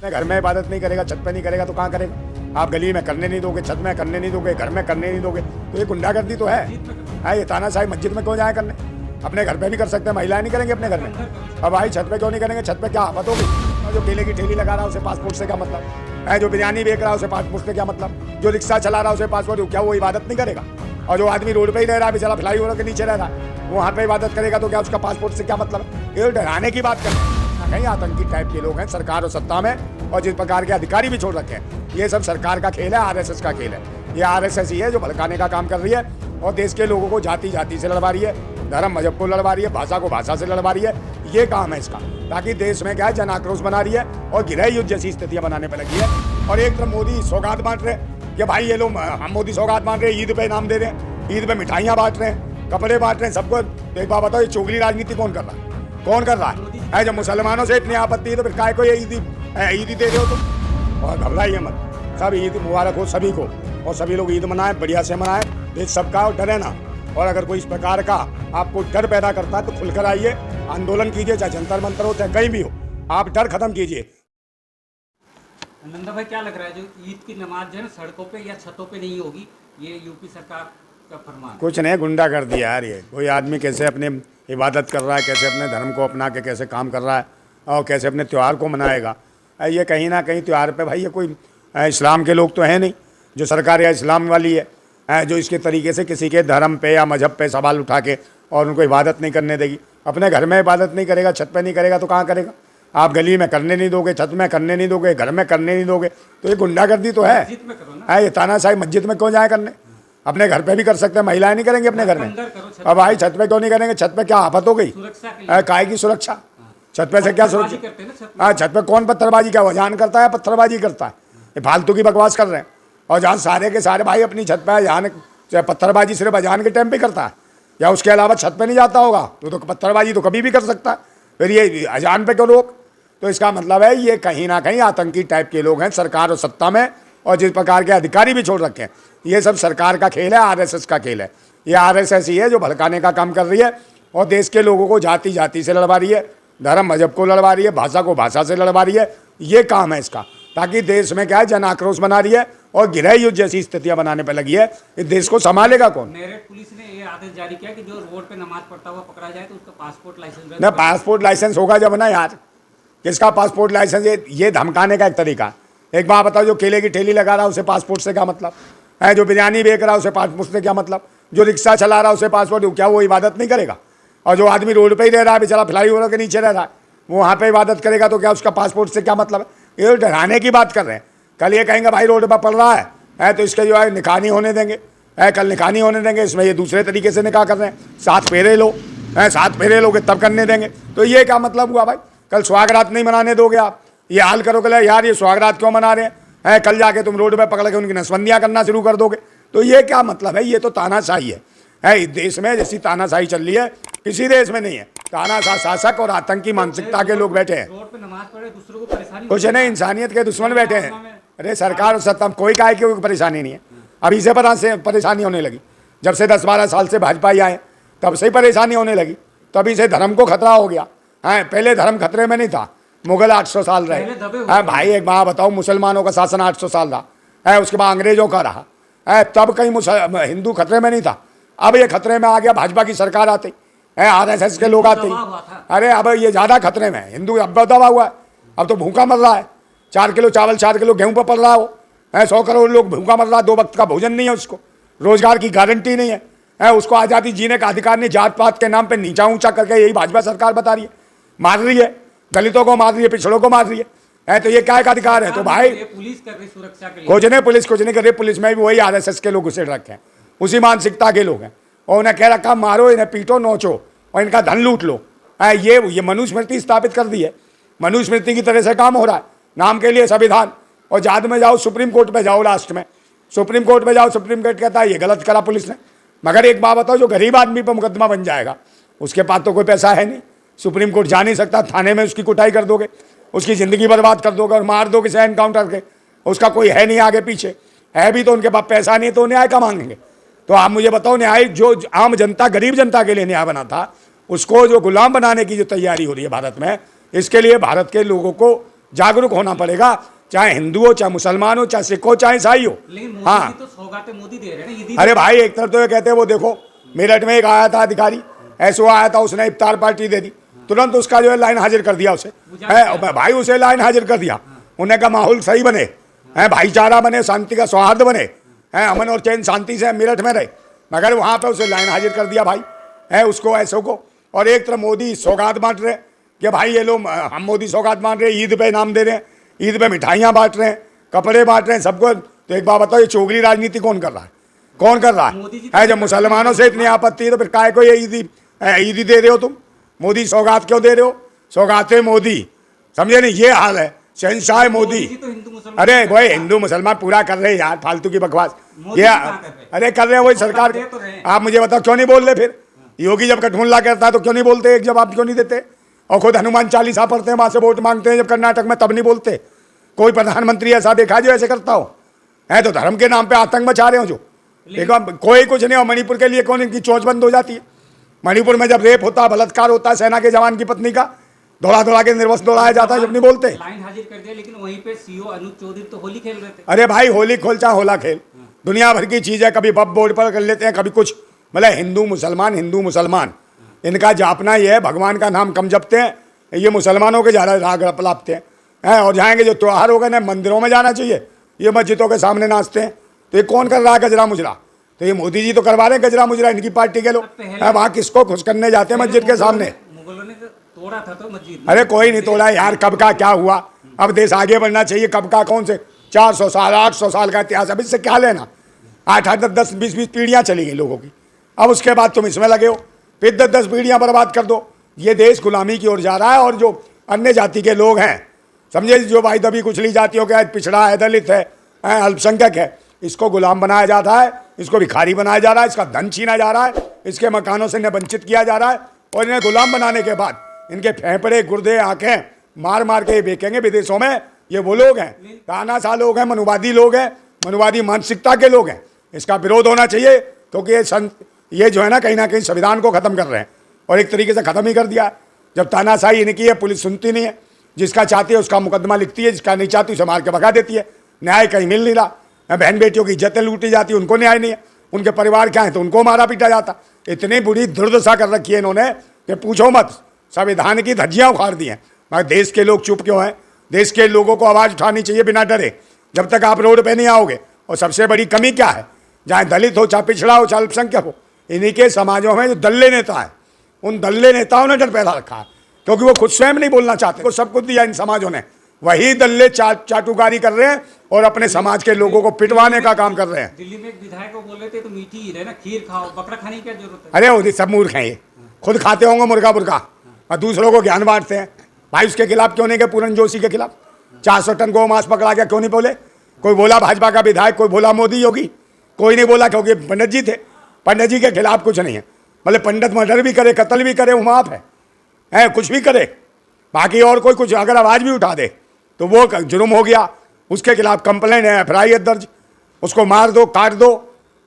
घर में इबादत नहीं करेगा, छत पे नहीं करेगा तो कहाँ करेगा? आप गली में करने नहीं दोगे, छत में करने नहीं दोगे, घर में करने नहीं दोगे, तो ये गुंडागर्दी तो है। ये तानाशाही मस्जिद में क्यों जाए करने? अपने घर पे भी कर सकते हैं, महिलाएं नहीं करेंगे अपने घर में। अब भाई छत पे क्यों नहीं करेंगे? छत पे क्या आफत होगी? जो केले की ठेली लगा रहा है उसे पासपोर्ट से क्या मतलब है? जो बिरयानी बेच रहा है उसे पासपोर्ट से क्या मतलब? जो रिक्शा चला रहा है उसे पासपोर्ट, क्या वो इबादत नहीं करेगा? और जो आदमी रोड पे ही रह रहा है, बेचारा फ्लाईओवर के नीचे रह रहा है, वो वहाँ पे इबादत करेगा तो क्या उसका पासपोर्ट से क्या मतलब? ये डराने की बात कर रहे हैं। कहीं आतंकी टाइप के लोग हैं सरकार और सत्ता में, और जिस प्रकार के अधिकारी भी छोड़ रखे हैं। ये सब सरकार का खेल है, आरएसएस का खेल है। ये आरएसएस ही है जो भड़काने का काम कर रही है और देश के लोगों को जाति जाति से लड़वा रही है, धर्म मजहब को लड़वा रही है, भाषा को भाषा से लड़वा रही है। ये काम है इसका, ताकि देश में क्या है, जन आक्रोश बना रही है और गृह युद्ध जैसी स्थितियां बनाने पर लगी है। और एक तरफ मोदी सौगात बांट रहे कि भाई ये लोग, हम मोदी सौगात बांट रहे हैं, ईद पे इनाम दे रहे हैं, ईद पे मिठाइयाँ बांट रहे हैं, कपड़े बांट रहे हैं सबको। एक बात बताओ, ये चुगली राजनीति कौन कर रहा है? कौन कर रहा है? जब मुसलमानों से इतनी आपत्ति है तो फिर काय को ये ईदी दे रहे हो तुम? और घबराइए मत, सब ईद मुबारक हो सभी को, और सभी लोग ईद मनाएं, बढ़िया से मनाएं, देश सबका, और डरे ना। और अगर कोई इस प्रकार का आपको डर पैदा करता है तो खुलकर आइए, आंदोलन कीजिए, चाहे जंतर मंतर हो चाहे कहीं भी हो, आप डर खत्म कीजिए। नंदा भाई, क्या लग रहा है जो ईद की नमाज जो है ना सड़कों पे या छतों पे नहीं होगी, ये यूपी सरकार का फरमान? कुछ नहीं, गुंडा कर दिया यार। ये कोई आदमी कैसे अपने इबादत कर रहा है, कैसे अपने धर्म को अपना के कैसे काम कर रहा है, और कैसे अपने त्यौहार को मनाएगा। ये कहीं ना कहीं त्यौहार पे भाई ये कोई इस्लाम के लोग तो हैं नहीं, जो सरकार या इस्लाम वाली है जो इसके तरीके से किसी के धर्म पे या मजहब पे सवाल उठा के और उनको इबादत नहीं करने देगी। अपने घर में इबादत नहीं करेगा, छत पे नहीं करेगा तो कहाँ करेगा? आप गली में करने नहीं दोगे, छत में करने नहीं दोगे, घर में करने नहीं दोगे, तो ये गुंडागर्दी तो है। ये तानाशाही मस्जिद में क्यों जाए करने? अपने घर पे भी कर सकते हैं, महिलाएं नहीं करेंगे अपने घर में। अब भाई छत पे क्यों नहीं करेंगे? छत पे क्या आफत हो गई? काय की सुरक्षा? छत पे से क्या सुरक्षा? हाँ, छत पे कौन पत्थरबाजी, क्या वजान करता है, पत्थरबाजी करता है? ये फालतू की बकवास कर रहे हैं। और जहाँ सारे के सारे भाई अपनी छत पे, जहाँ पत्थरबाजी सिर्फ अजान के टाइम पे करता है, या उसके अलावा छत पे नहीं जाता होगा, तो पत्थरबाजी तो कभी भी कर सकता है, फिर ये अजान पे क्यों रोक? तो इसका मतलब है ये कहीं ना कहीं आतंकी टाइप के लोग हैं सरकार और सत्ता में, और जिस प्रकार के अधिकारी भी छोड़ रखे हैं। ये सब सरकार का खेल है, आरएसएस का खेल है। ये आरएसएस ही है जो भड़काने का काम कर रही है और देश के लोगों को जाति जाति से लड़वा रही है, धर्म मजहब को लड़वा रही है, भाषा को भाषा से लड़वा रही है। ये काम है इसका, ताकि देश में क्या है, जन आक्रोश बना रही है और गृह युद्ध जैसी स्थितियां बनाने पर लगी है। इस देश को संभालेगा कौन? मेरठ पुलिस ने ये आदेश जारी किया कि जो रोड पे नमाज पढ़ता हुआ पकड़ा जाए तो उसका पासपोर्ट लाइसेंस ना, पासपोर्ट लाइसेंस होगा जब ना यार। किसका पासपोर्ट लाइसेंस? ये धमकाने का एक तरीका। एक बात बताओ, जो केले की ठेली लगा रहा है उसे पासपोर्ट से क्या मतलब है? जो बिरयानी बेच रहा है उसे पासपोर्ट से क्या मतलब? जो रिक्शा चला रहा है उसे पासपोर्ट, क्या वो इबादत नहीं करेगा? और जो आदमी रोड पे ही रह रहा है, बेचारा फ्लाईओवर के नीचे रह रहा है, वो वहाँ पे इबादत करेगा तो क्या उसका पासपोर्ट से क्या मतलब है? ये डराने की बात कर रहे हैं। कल ये कहेंगे भाई रोड पर पड़ रहा है तो इसके जो है निकाह नहीं होने देंगे, कल निकाह नहीं होने देंगे, इसमें ये दूसरे तरीके से निकाह कर रहे हैं, 7 फेरे लो, 7 फेरे लोगे तब करने देंगे। तो ये क्या मतलब हुआ भाई? कल सुहागरात नहीं मनाने दोगे आप, ये हाल करोगे यार, ये सुहागरात क्यों मना रहे हैं? कल जाके तुम रोड पे पकड़ के उनकी नसबंदियाँ करना शुरू कर दोगे। तो ये क्या मतलब है? ये तो तानाशाही है। इस देश में जैसी तानाशाही चल रही है किसी देश में नहीं है। तानाशाह शासक और आतंकी मानसिकता के लोग बैठे हैं। रोड पे नमाज पढ़े दूसरों को परेशानी कुछ नहीं, इंसानियत के दुश्मन बैठे हैं। अरे सरकार और सत्ता कोई काहे की परेशानी नहीं है। अभी से परेशानी होने लगी, जब से 10-12 साल से भाजपा ही आए तब से ही परेशानी होने लगी। तभी से धर्म को खतरा हो गया है। पहले धर्म खतरे में नहीं था, मुगल 800 साल रहे हैं भाई। एक बात बताओ, मुसलमानों का शासन 800 साल रहा है, उसके बाद अंग्रेजों का रहा है, तब कहीं हिंदू खतरे में नहीं था। अब ये खतरे में आ गया, भाजपा की सरकार आती है, आरएसएस के लोग आते हैं। अरे अब ये ज़्यादा खतरे में है, हिंदू अब दबा हुआ है, अब तो भूखा मर रहा है। 4 किलो चावल 4 किलो गेहूँ पर पड़ रहा हो, 100 करोड़ लोग भूखा मर रहा है, 2 वक्त का भोजन नहीं है, उसको रोजगार की गारंटी नहीं है, उसको आज़ादी जीने का अधिकार नहीं। जात पात के नाम पे नीचा ऊंचा करके यही भाजपा सरकार बता रही है, मार रही है, दलितों को मार रही है, पिछड़ों को मार रही है। तो ये क्या का अधिकार है? तो भाई पुलिस कर रही सुरक्षा के लिए, कुछ नहीं कर रही। पुलिस में भी वही आरएसएस के लोग घुसे रखे हैं, उसी मानसिकता के लोग हैं, और उन्हें कह रखा मारो, इन्हें पीटो, नोचो और इनका धन लूट लो। ये मनुस्मृति स्थापित कर दी है, मनुस्मृति की तरह से काम हो रहा है। नाम के लिए संविधान, और बाद में जाओ सुप्रीम कोर्ट पे जाओ, लास्ट में सुप्रीम कोर्ट पे जाओ, सुप्रीम कोर्ट कहता है ये गलत करा पुलिस ने। मगर एक बात बताओ, जो गरीब आदमी पर मुकदमा बन जाएगा उसके पास तो कोई पैसा है नहीं, सुप्रीम कोर्ट जा नहीं सकता, थाने में उसकी कुटाई कर दोगे, उसकी ज़िंदगी बर्बाद कर दोगे और मार दोगे से एनकाउंटर के, उसका कोई है नहीं आगे पीछे, है भी तो उनके पास पैसा नहीं, तो न्याय का मांगेंगे। तो आप मुझे बताओ, न्याय जो आम जनता गरीब जनता के लिए न्याय बना था, उसको जो गुलाम बनाने की जो तैयारी हो रही है भारत में, इसके लिए भारत के लोगों को जागरूक होना पड़ेगा, चाहे हिंदू हो, चाहे मुसलमान हो, चाहे सिख हो, चाहे ईसाई हो। लेकिन मोदी हाँ, जी तो सौगातें मोदी दे रहे हैं ना, ईदी अरे भाई एक तरफ तो ये कहते हैं, वो देखो मेरठ में एक आया था अधिकारी, ऐसो आया था, उसने इफ्तार पार्टी दे दी, तुरंत उसका जो है लाइन हाजिर कर दिया उसे, है भाई, उसे लाइन हाजिर कर दिया। उन्हें कहा माहौल सही बने, है भाईचारा बने, शांति का सौहार्द बने, है अमन और चैन शांति से मेरठ में रहे, मगर वहाँ पे उसे लाइन हाजिर कर दिया भाई, है उसको ऐसो को। और एक तरफ मोदी सौगात बांट रहे कि भाई ये लोग, हम मोदी सौगात बांट रहे हैं, ईद पे इनाम दे रहे हैं, ईद पे मिठाइयाँ बांट रहे हैं, कपड़े बांट रहे हैं सबको। तो एक बात बताओ, ये चोगली राजनीति कौन कर रहा है, कौन कर रहा है? जब मुसलमानों से इतनी आपत्ति है तो फिर काहे को ये ईदी दे रहे हो तुम? मोदी सौगात क्यों दे रहे हो? सौगाते मोदी, समझे नहीं? ये हाल है, शहंशाह मोदी। तो हिंदू मुसलमान, अरे भाई हिंदू मुसलमान पूरा कर रहे हैं यार, फालतू की बकवास मोदी ये। जी कहाँ कर रहे हैं? अरे कर रहे हैं वही सरकार दे तो रहे हैं। आप मुझे बताओ क्यों नहीं बोल रहे फिर? योगी जब कठमुल्ला करता है तो क्यों नहीं बोलते? एक जवाब क्यों नहीं देते? और खुद हनुमान चालीसा पढ़ते हैं, वहां से वोट मांगते हैं जब कर्नाटक में, तब नहीं बोलते। कोई प्रधानमंत्री ऐसा देखा जो ऐसे करता हो? है तो धर्म के नाम पे आतंक मचा रहे हो जो। देखो कोई कुछ नहीं हो, मणिपुर के लिए कौन इनकी चोंच बंद हो जाती है? मणिपुर में जब रेप होता है, बलात्कार होता है सेना के जवान की पत्नी का, दौड़ा दौड़ा के निर्वस्त्र दौड़ाया जाता है, जब नहीं बोलते। लाइन हाजिर कर दिया, लेकिन वहीं पे सीओ अनुज चौधरी तो होली खेल रहे थे। अरे भाई होली खोल चाहे होला खेल, दुनिया भर की चीज़ है, कभी बब बोर्ड पर कर लेते हैं, कभी कुछ, मतलब हिंदू मुसलमान इनका जापना ये है, भगवान का नाम कम जपते हैं, ये मुसलमानों के ज़्यादा राग रपलापते हैं। और जाएंगे जो त्यौहार होगा ना, मंदिरों में जाना चाहिए, ये मस्जिदों के सामने नाचते हैं। तो ये कौन कर रहा है गजरा मुजरा? तो ये मोदी जी तो करवा रहे हैं गजरा मुजरा, इनकी पार्टी के लोग। वहाँ किसको खुश करने जाते हैं मस्जिद के सामने? मुगलों ने तोड़ा था तो मस्जिद। अरे कोई नहीं तोड़ा यार, कब का क्या हुआ? अब देश आगे बढ़ना चाहिए, कब का कौन से 400 साल 800 साल का इतिहास, अब इससे क्या लेना? 8 10 20 पीढ़ियाँ चली गई लोगों की, अब उसके बाद तुम इसमें लगे हो, फिर 10 पीढ़ियाँ बर्बाद कर दो। ये देश गुलामी की ओर जा रहा है। और जो अन्य जाति के लोग हैं, समझे, जो भाई दबी कुचली जातियों के, पिछड़ा है, दलित है, अल्पसंख्यक है, इसको गुलाम बनाया जाता है, इसको भिखारी बनाया जा रहा है, इसका धन छीना जा रहा है, इसके मकानों से इन्हें वंचित किया जा रहा है। और इन्हें गुलाम बनाने के बाद इनके फेफड़े, गुर्दे, आंखें मार मार के बेचेंगे विदेशों में। ये वो लोग हैं, तानाशाह लोग हैं, मनुवादी लोग हैं, मनुवादी मानसिकता के लोग हैं। इसका विरोध होना चाहिए, क्योंकि ये जो है ना कहीं संविधान को ख़त्म कर रहे हैं, और एक तरीके से ख़त्म ही कर दिया है। जब तानाशाही इनकी है, पुलिस सुनती नहीं है, जिसका चाहती है उसका मुकदमा लिखती है, जिसका नहीं चाहती उसे मार के भगा देती है। न्याय कहीं मिल नहीं रहा, बहन बेटियों की इज्जतें लूटी जाती, उनको न्याय नहीं है, उनके परिवार क्या है तो उनको मारा पीटा जाता। इतनी बुरी दुर्दशा कर रखी है इन्होंने कि पूछो मत, संविधान की धज्जियाँ उखाड़ दी हैं। मगर देश के लोग चुप क्यों हैं? देश के लोगों को आवाज़ उठानी चाहिए बिना डरे, जब तक आप रोड पे नहीं आओगे। और सबसे बड़ी कमी क्या है? चाहे दलित हो, चाहे पिछड़ा हो, चाहे अल्पसंख्यक हो, इन्हीं के समाजों में जो दल्ले नेता है, उन दल्ले नेताओं ने डर पैदा रखा है, क्योंकि वो खुद स्वयं नहीं बोलना चाहते। को सब कुछ दिया इन समाजों ने, वही दल्ले चाटुकारी कर रहे हैं और अपने समाज के लोगों को पिटवाने का काम कर रहे हैं। दिल्ली में एक विधायक को बोल रहे थे तो मीठी ही रहे ना, खीर खाओ, बकरा खाने की क्या जरूरत है? अरे वो सब मूर्ख हैं, ये खुद खाते होंगे मुर्गा बुर्गा और दूसरों को ज्ञान बांटते हैं। भाई उसके खिलाफ क्यों नहीं गए? पूरन जोशी के खिलाफ 400 टन गौ मांस पकड़ा गया, क्यों नहीं बोले? कोई बोला भाजपा का विधायक, कोई बोला मोदी योगी? कोई नहीं बोला, क्योंकि पंडित जी थे। पंडित जी के खिलाफ कुछ नहीं है, मतलब पंडित मर्डर भी करे, कत्ल भी करे, वो माफ है, कुछ भी करे। बाकी और कोई कुछ अगर आवाज़ भी उठा दे तो वो जुर्म हो गया, उसके खिलाफ कंप्लेंट है, FIR दर्ज, उसको मार दो, काट दो,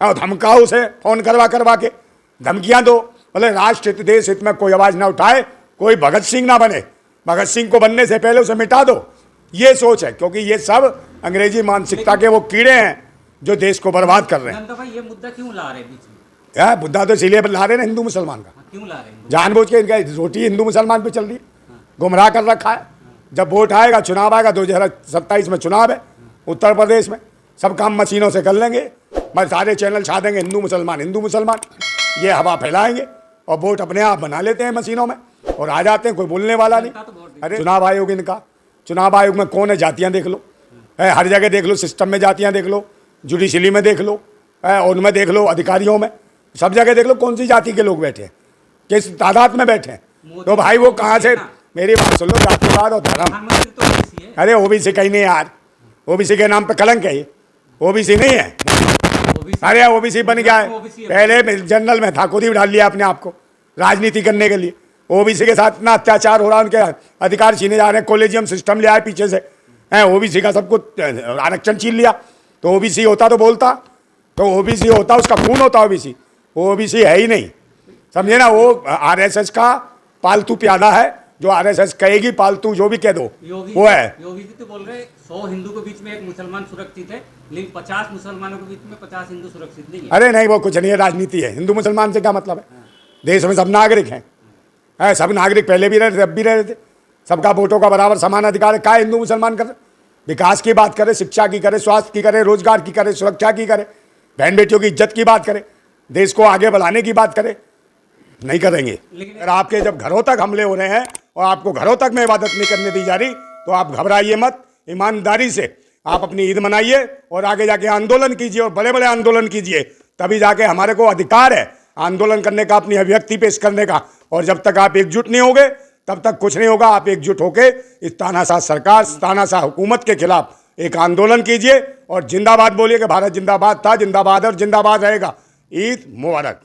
और धमकाओ उसे, फ़ोन करवा के धमकियाँ दो। मतलब राष्ट्र हित, देश हित में कोई आवाज़ ना उठाए, कोई भगत सिंह ना बने, भगत सिंह को बनने से पहले उसे मिटा दो, ये सोच है। क्योंकि ये सब अंग्रेजी मानसिकता के वो कीड़े हैं जो देश को बर्बाद कर रहे हैं। नंदा भाई ये मुद्दा क्यों ला रहे हैं बीच में? यार मुद्दा तो इसीलिए ला रहे हैं हिंदू मुसलमान का, क्यों ला रहे हैं? जानबूझ के इनका रोटी हिंदू मुसलमान पे चल रही है, गुमराह कर रखा है। जब वोट आएगा, चुनाव आएगा, 2027 में चुनाव है उत्तर प्रदेश में, सब काम मशीनों से कर लेंगे, बस सारे चैनल छा देंगे हिंदू मुसलमान, ये हवा फैलाएंगे और वोट अपने आप बना लेते हैं मशीनों में और आ जाते हैं, कोई बोलने वाला नहीं। अरे चुनाव आयोग इनका, चुनाव आयोग में कौन है? जातियाँ देख लो, हर जगह देख लो, सिस्टम में जातियाँ देख लो, जुडिशरी में देख लो, उनमें देख लो, अधिकारियों में, सब जगह देख लो कौन सी जाति के लोग बैठे हैं, किस तादाद में बैठे हैं। तो भाई वो कहाँ से, मेरी बात सुन लो, जातिवाद और धर्म, अरे OBC कहीं नहीं यार, OBC के नाम पे कलंक है ये, OBC नहीं है। अरे OBC बन गया है, पहले जनरल में था, खुद ही डाल लिया अपने आप को राजनीति करने के लिए। OBC के साथ इतना अत्याचार हो रहा है, उनके अधिकार छीने जा रहे हैं, कोलेजियम सिस्टम ले आए पीछे से, OBC का सब कुछ आरक्षण छीन लिया। तो OBC होता तो बोलता, तो OBC होता, उसका खून होता OBC, वो OBC है ही नहीं, समझे ना। वो RSS का पालतू प्यादा है जो आरएसएस कहेगी पालतू जो भी कह दो योगी वो है। योगी जी तो बोल रहे 100 हिंदू के बीच में एक मुसलमान सुरक्षित है, लेकिन 50 मुसलमानों के बीच में 50 हिंदू सुरक्षित नहीं है। अरे नहीं, वो कुछ नहीं है, राजनीति है। हिंदू मुसलमान से क्या मतलब है? देश में सब नागरिक हैं, सब नागरिक पहले भी रहे थे, अब भी रहे थे, सबका वोटों का बराबर समान अधिकार है। क्या हिंदू मुसलमान कर? विकास की बात करे, शिक्षा की करे, स्वास्थ्य की करे, रोजगार की करे, सुरक्षा की करे, बहन बेटियों की इज्जत की बात करे, देश को आगे बढ़ाने की बात करे, नहीं करेंगे। अगर आपके जब घरों तक हमले हो रहे हैं और आपको घरों तक में इबादत नहीं करने दी जा रही, तो आप घबराइए मत, ईमानदारी से आप अपनी ईद मनाइए और आगे जाके आंदोलन कीजिए और बड़े बड़े आंदोलन कीजिए, तभी जाके हमारे को अधिकार है आंदोलन करने का, अपनी अभिव्यक्ति पेश करने का। और जब तक आप एकजुट नहीं होगे तब तक कुछ नहीं होगा। आप एकजुट होके इस तानाशाह सरकार, तानाशाह हुकूमत के खिलाफ एक आंदोलन कीजिए और जिंदाबाद बोलिए कि भारत जिंदाबाद था, जिंदाबाद और जिंदाबाद रहेगा। ईद मुबारक।